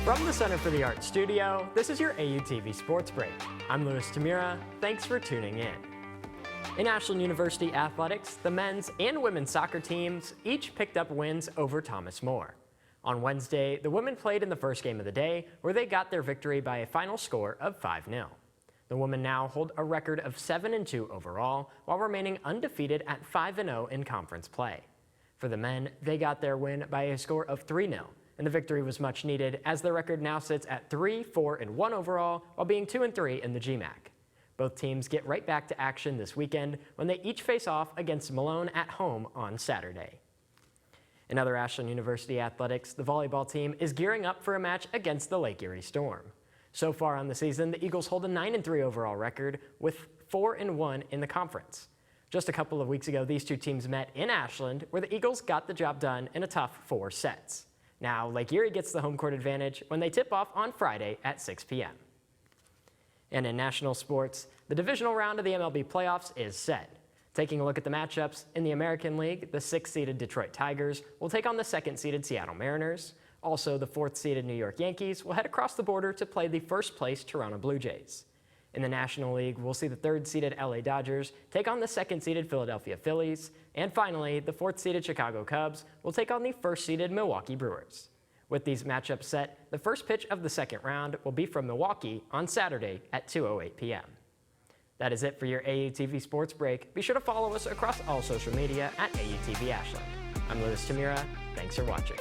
From the Center for the Arts studio, this is your AUTV Sports Break. I'm Louis Tamira. Thanks for tuning in. In Ashland University athletics, the men's and women's soccer teams each picked up wins over Thomas More. On Wednesday, the women played in the first game of the day, where they got their victory by a final score of 5-0. The women now hold a record of 7-2 overall, while remaining undefeated at 5-0 in conference play. For the men, they got their win by a score of 3-0, and the victory was much needed as their record now sits at 3-4-1 overall, while being 2-3 in the GMAC. Both teams get right back to action this weekend when they each face off against Malone at home on Saturday. In other Ashland University athletics, the volleyball team is gearing up for a match against the Lake Erie Storm. So far on the season, the Eagles hold a 9-3 overall record with 4-1 in the conference. Just a couple of weeks ago, these two teams met in Ashland, where the Eagles got the job done in a tough 4 sets. Now, Lake Erie gets the home court advantage when they tip off on Friday at 6 p.m. And in national sports, the divisional round of the MLB playoffs is set. Taking a look at the matchups, in the American League, the 6th-seeded Detroit Tigers will take on the 2nd-seeded Seattle Mariners. Also, the 4th-seeded New York Yankees will head across the border to play the 1st-place Toronto Blue Jays. In the National League, we'll see the 3rd-seeded LA Dodgers take on the 2nd-seeded Philadelphia Phillies. And finally, the 4th-seeded Chicago Cubs will take on the 1st-seeded Milwaukee Brewers. With these matchups set, the first pitch of the second round will be from Milwaukee on Saturday at 2:08 p.m. That is it for your AUTV Sports Break. Be sure to follow us across all social media at AUTV Ashland. I'm Louis Tamira. Thanks for watching.